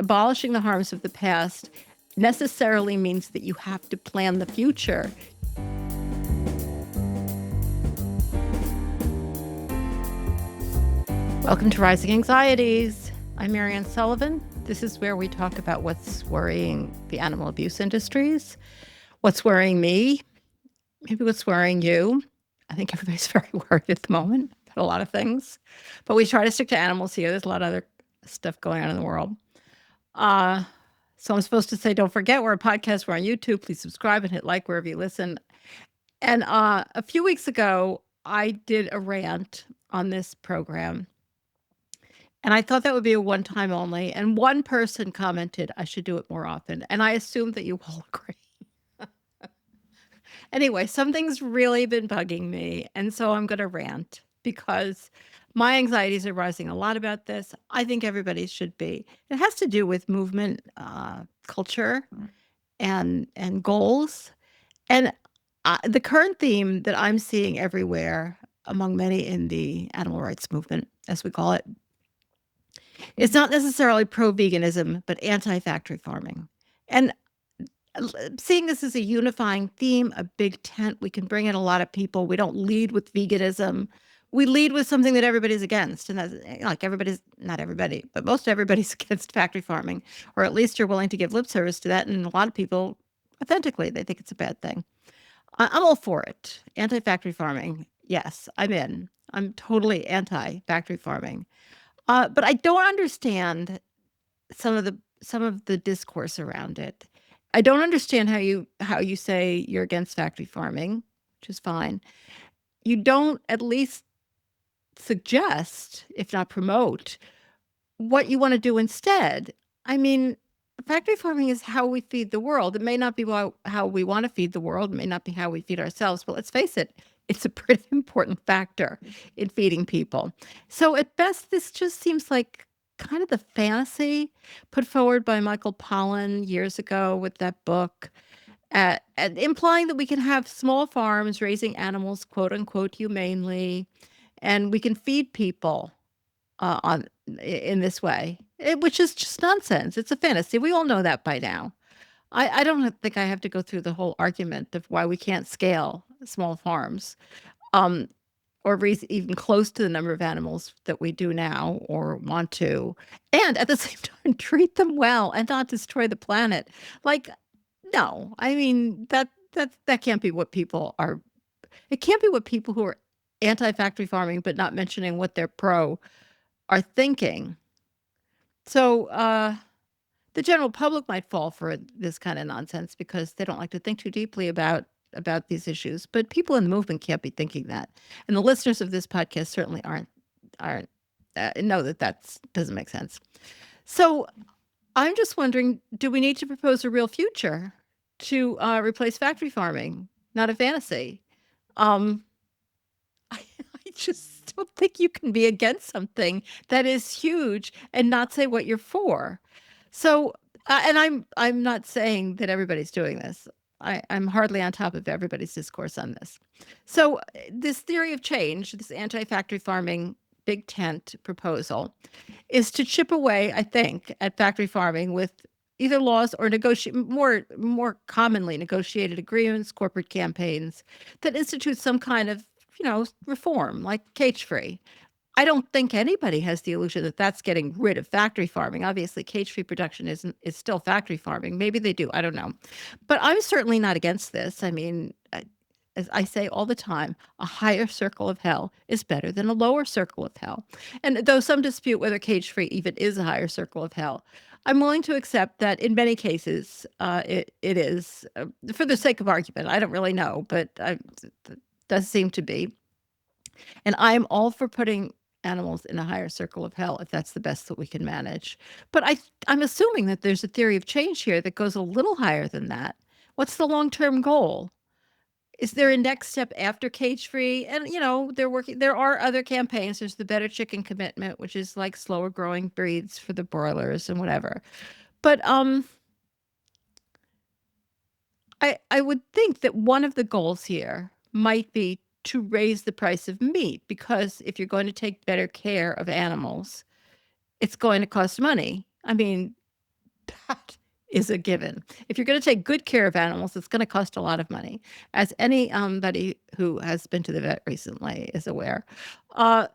abolishing the harms of the past necessarily means that you have to plan the future. Welcome to Rising Anxieties. I'm Mariann Sullivan. This is where we talk about what's worrying the animal abuse industries, what's worrying me, maybe what's worrying you. I think everybody's very worried at the moment about a lot of things, but we try to stick to animals here. There's a lot of other stuff going on in the world. So I'm supposed to say, don't forget, we're a podcast, we're on YouTube. Please subscribe and hit like wherever you listen. And a few weeks ago, I did a rant on this program. And I thought that would be a one time only. And one person commented I should do it more often. And I assume that you all agree. Anyway, something's really been bugging me. And so I'm going to rant because my anxieties are rising a lot about this. I think everybody should be. It has to do with movement, culture, and goals. And the current theme that I'm seeing everywhere among many in the animal rights movement, as we call it, is not necessarily pro-veganism, but anti-factory farming. And seeing this as a unifying theme, a big tent, we can bring in a lot of people. We don't lead with veganism. We lead with something that everybody's against. And that's like everybody's, not everybody, but most everybody's against factory farming, or at least you're willing to give lip service to that. And a lot of people, authentically, they think it's a bad thing. I'm all for it. Anti-factory farming. Yes, I'm in. I'm totally anti-factory farming. But I don't understand some of the discourse around it. I don't understand how you say you're against factory farming, which is fine. You don't at least suggest, if not promote, what you want to do instead. I mean, factory farming is how we feed the world. It may not be how we want to feed the world. It may not be how we feed ourselves. But let's face it, it's a pretty important factor in feeding people. So at best, this just seems like kind of the fantasy put forward by Michael Pollan years ago with that book, implying that we can have small farms raising animals, quote unquote, humanely, and we can feed people in this way, which is just nonsense. It's a fantasy. We all know that by now. I don't think I have to go through the whole argument of why we can't scale small farms, or raise even close to the number of animals that we do now or want to, and at the same time treat them well and not destroy the planet. Like, no, I mean that can't be what people are. It can't be what people who are anti-factory farming but not mentioning what they're pro are thinking. So the general public might fall for this kind of nonsense because they don't like to think too deeply about these issues. But people in the movement can't be thinking that, and the listeners of this podcast certainly aren't know that doesn't make sense. So I'm just wondering, do we need to propose a real future to replace factory farming, not a fantasy? I just don't think you can be against something that is huge and not say what you're for. So, and I'm not saying that everybody's doing this. I'm hardly on top of everybody's discourse on this. So, this theory of change, this anti-factory farming big tent proposal, is to chip away, I think, at factory farming with either laws or more commonly negotiated agreements, corporate campaigns that institute some kind of reform, like cage-free. I don't think anybody has the illusion that that's getting rid of factory farming. Obviously, cage-free production is still factory farming. Maybe they do. I don't know. But I'm certainly not against this. I mean, as I say all the time, a higher circle of hell is better than a lower circle of hell. And though some dispute whether cage-free even is a higher circle of hell, I'm willing to accept that in many cases it is, for the sake of argument. I don't really know, but it does seem to be. And I'm all for putting animals in a higher circle of hell if that's the best that we can manage. But I'm assuming that there's a theory of change here that goes a little higher than that. What's the long-term goal? Is there a next step after cage-free? And, there are other campaigns. There's the Better Chicken Commitment, which is like slower growing breeds for the broilers and whatever. But I would think that one of the goals here might be to raise the price of meat, because if you're going to take better care of animals, it's going to cost money. I mean, That is a given. If you're going to take good care of animals, it's going to cost a lot of money, as anybody who has been to the vet recently is aware. Uh,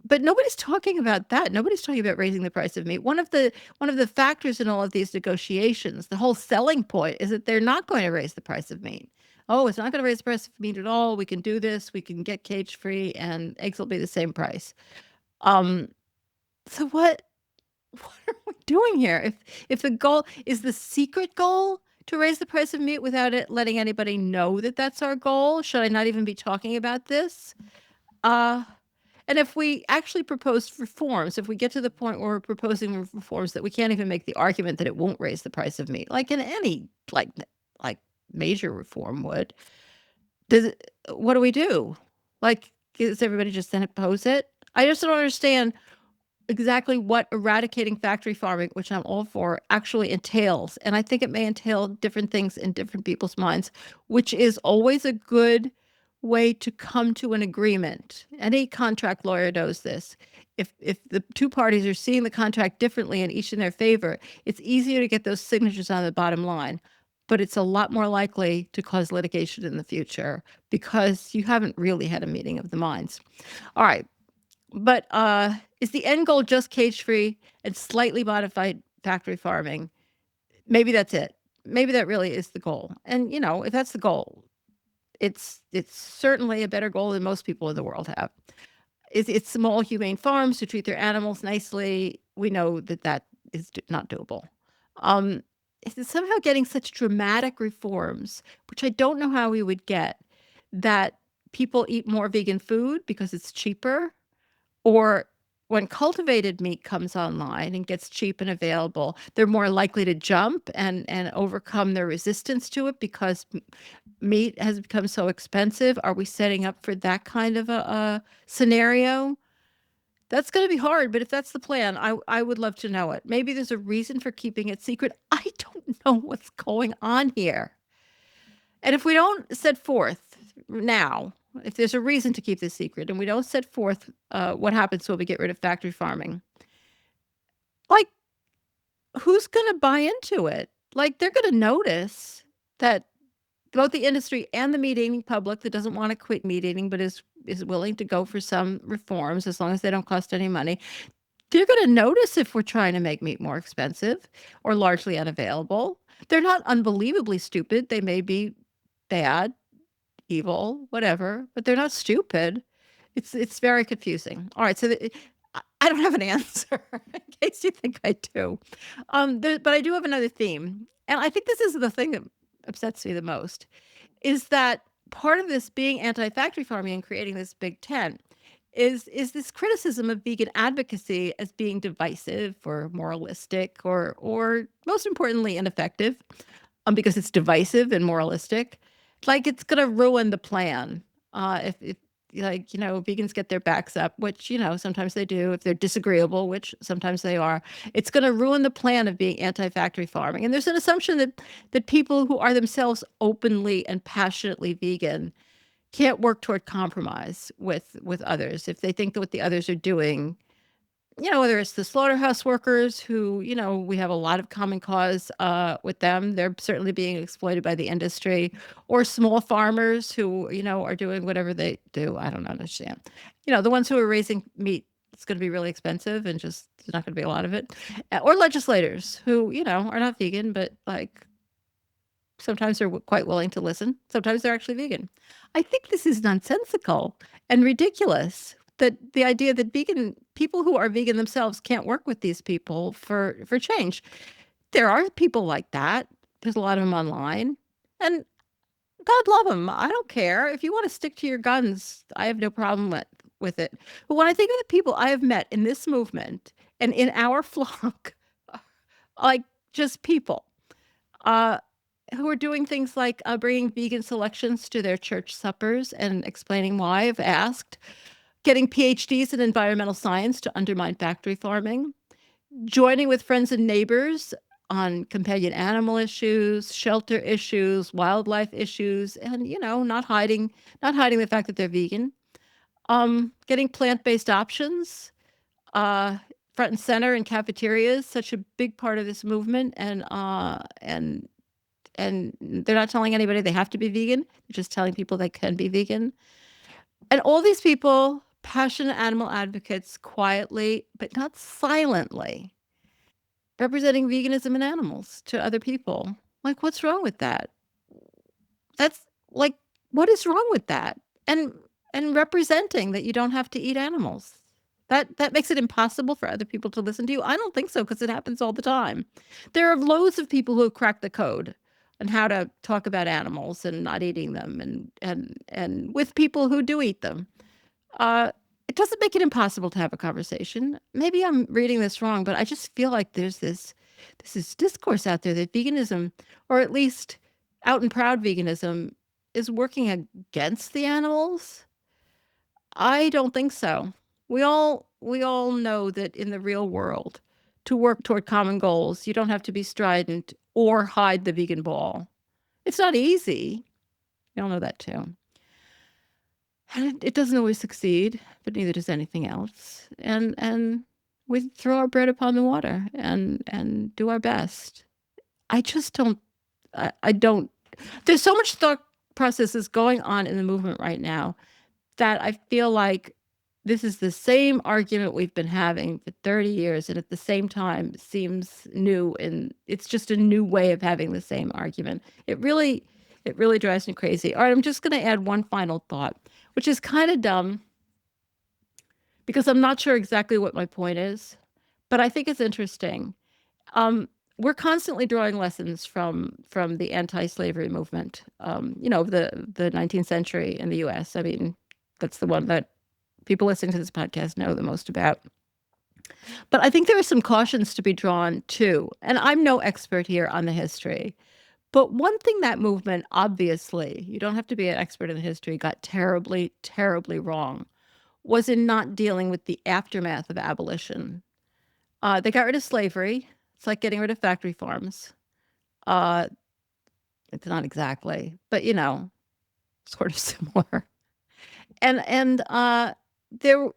but nobody's talking about that. Nobody's talking about raising the price of meat. One of the factors in all of these negotiations, the whole selling point, is that they're not going to raise the price of meat. Oh, it's not going to raise the price of meat at all. We can do this. We can get cage free, and eggs will be the same price. Um, so what are we doing here? If the goal is the secret goal to raise the price of meat without it letting anybody know that that's our goal, should I not even be talking about this? Uh, and if we actually propose reforms, if we get to the point where we're proposing reforms that we can't even make the argument that it won't raise the price of meat, like in any like major reform would, what do we do? Like, does everybody just then oppose it? I just don't understand exactly what eradicating factory farming, which I'm all for, actually entails. And I think it may entail different things in different people's minds, which is always a good way to come to an agreement. Any contract lawyer knows this. If the two parties are seeing the contract differently and each in their favor, it's easier to get those signatures on the bottom line. But it's a lot more likely to cause litigation in the future because you haven't really had a meeting of the minds. All right. But, is the end goal just cage-free and slightly modified factory farming? Maybe that's it. Maybe that really is the goal. And, if that's the goal, it's certainly a better goal than most people in the world have. It's small humane farms who treat their animals nicely. We know that that is not doable. Um, it's somehow getting such dramatic reforms, which I don't know how we would get, that people eat more vegan food because it's cheaper, or when cultivated meat comes online and gets cheap and available, they're more likely to jump and overcome their resistance to it because meat has become so expensive. Are we setting up for that kind of a scenario? That's going to be hard, but if that's the plan, I would love to know it. Maybe there's a reason for keeping it secret. I don't know what's going on here. And if we don't set forth now, if there's a reason to keep this secret and we don't set forth what happens when we get rid of factory farming, like, who's going to buy into it? Like, they're going to notice that both the industry and the meat eating public that doesn't want to quit meat eating but is willing to go for some reforms as long as they don't cost any money, they're going to notice if we're trying to make meat more expensive or largely unavailable. They're not unbelievably stupid. They may be bad, evil, whatever, but they're not stupid. It's very confusing. All right, so I don't have an answer in case you think I do. But I do have another theme, and I think this is the thing that upsets me the most, is that part of this being anti-factory farming and creating this big tent is this criticism of vegan advocacy as being divisive or moralistic or most importantly ineffective, because it's divisive and moralistic. Like, it's gonna ruin the plan. If like, vegans get their backs up, which, sometimes they do, if they're disagreeable, which sometimes they are, it's gonna ruin the plan of being anti-factory farming. And there's an assumption that people who are themselves openly and passionately vegan can't work toward compromise with others if they think that what the others are doing, whether it's the slaughterhouse workers who, we have a lot of common cause with them. They're certainly being exploited by the industry, or small farmers who, are doing whatever they do. I don't understand. The ones who are raising meat, it's going to be really expensive and just there's not going to be a lot of it. Or legislators who, are not vegan, but like sometimes they're quite willing to listen. Sometimes they're actually vegan. I think this is nonsensical and ridiculous. That the idea that vegan people who are vegan themselves can't work with these people for change. There are people like that. There's a lot of them online, and God love them. I don't care if you want to stick to your guns. I have no problem with it. But when I think of the people I have met in this movement and in our flock, like just people, uh, who are doing things like bringing vegan selections to their church suppers and explaining why. I've asked, getting PhDs in environmental science to undermine factory farming, joining with friends and neighbors on companion animal issues, shelter issues, wildlife issues, and not hiding the fact that they're vegan. Getting plant-based options, uh, front and center in cafeterias, such a big part of this movement, and they're not telling anybody they have to be vegan. They're just telling people they can be vegan. And all these people, passionate animal advocates, quietly, but not silently, representing veganism and animals to other people. Like, what's wrong with that? That's like, what is wrong with that? And and representing that you don't have to eat animals. That makes it impossible for other people to listen to you. I don't think so, because it happens all the time. There are loads of people who have cracked the code on how to talk about animals and not eating them, and with people who do eat them. Uh, it doesn't make it impossible to have a conversation. Maybe I'm reading this wrong, but I just feel like there's this discourse out there that veganism, or at least out and proud veganism, is working against the animals. I don't think so. We all know that in the real world, to work toward common goals, you don't have to be strident or hide the vegan ball. It's not easy. We all know that too. And it doesn't always succeed, but neither does anything else. And we throw our bread upon the water and do our best. I just don't. I don't. There's so much thought processes going on in the movement right now that I feel like this is the same argument we've been having for 30 years, and at the same time seems new, and it's just a new way of having the same argument. It really drives me crazy. All right, I'm just going to add one final thought, which is kind of dumb because I'm not sure exactly what my point is, but I think it's interesting. We're constantly drawing lessons from the anti-slavery movement, the 19th century in the U.S. I mean, that's the one that people listening to this podcast know the most about. But I think there are some cautions to be drawn too. And I'm no expert here on the history. But one thing that movement, obviously, you don't have to be an expert in the history, got terribly, terribly wrong was in not dealing with the aftermath of abolition. They got rid of slavery. It's like getting rid of factory farms. Uh, it's not exactly, but sort of similar. And there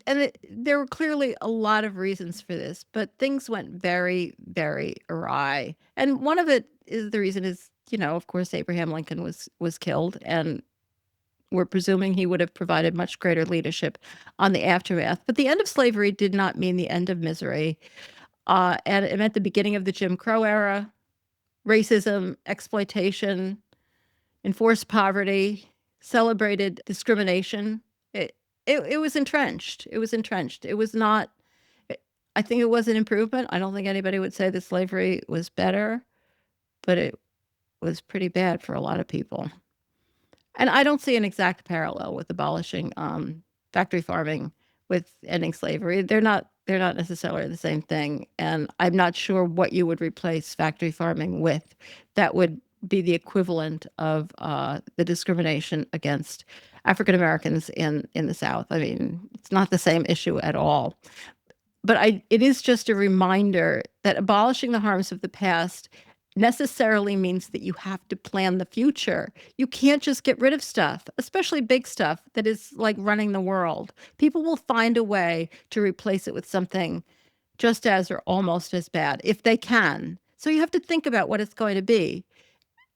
there were clearly a lot of reasons for this, but things went very, very awry. And one of it is the reason is, of course, Abraham Lincoln was killed, and we're presuming he would have provided much greater leadership on the aftermath. But the end of slavery did not mean the end of misery. And it meant the beginning of the Jim Crow era, racism, exploitation, enforced poverty, celebrated discrimination. It was entrenched. It was entrenched. It was not. I think it was an improvement. I don't think anybody would say that slavery was better, but it was pretty bad for a lot of people. And I don't see an exact parallel with abolishing factory farming with ending slavery. They're not necessarily the same thing. And I'm not sure what you would replace factory farming with that would be the equivalent of the discrimination against African Americans in the South. I mean, it's not the same issue at all. But it is just a reminder that abolishing the harms of the past necessarily means that you have to plan the future. You can't just get rid of stuff, especially big stuff that is like running the world. People will find a way to replace it with something just as or almost as bad if they can. So you have to think about what it's going to be.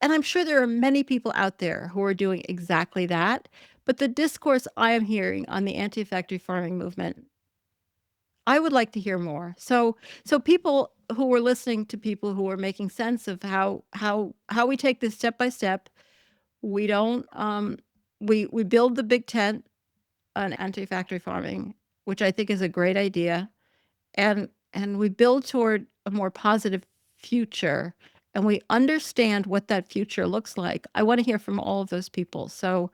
And I'm sure there are many people out there who are doing exactly that. But the discourse I am hearing on the anti-factory farming movement, I would like to hear more. So people who were listening to people who were making sense of how we take this step by step. We don't we build the big tent on anti-factory farming, which I think is a great idea, and we build toward a more positive future, and we understand what that future looks like. I want to hear from all of those people. So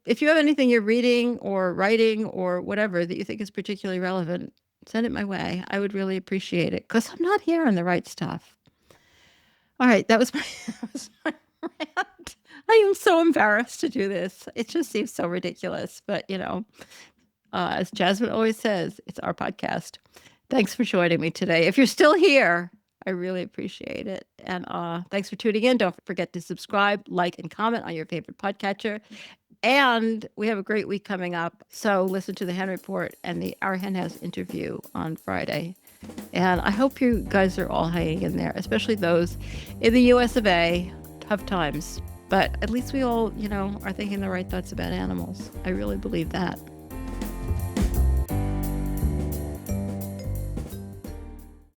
if you have anything you're reading or writing or whatever that you think is particularly relevant, send it my way. I would really appreciate it because I'm not hearing the right stuff. All right, that was my, that was my rant. I am so embarrassed to do this. It just seems so ridiculous. But, as Jasmine always says, it's our podcast. Thanks for joining me today. If you're still here, I really appreciate it. And thanks for tuning in. Don't forget to subscribe, like, and comment on your favorite podcatcher. And we have a great week coming up. So listen to the Hen Report and the Our Hen House interview on Friday. And I hope you guys are all hanging in there, especially those in the US of A. Tough times. But at least we all, are thinking the right thoughts about animals. I really believe that.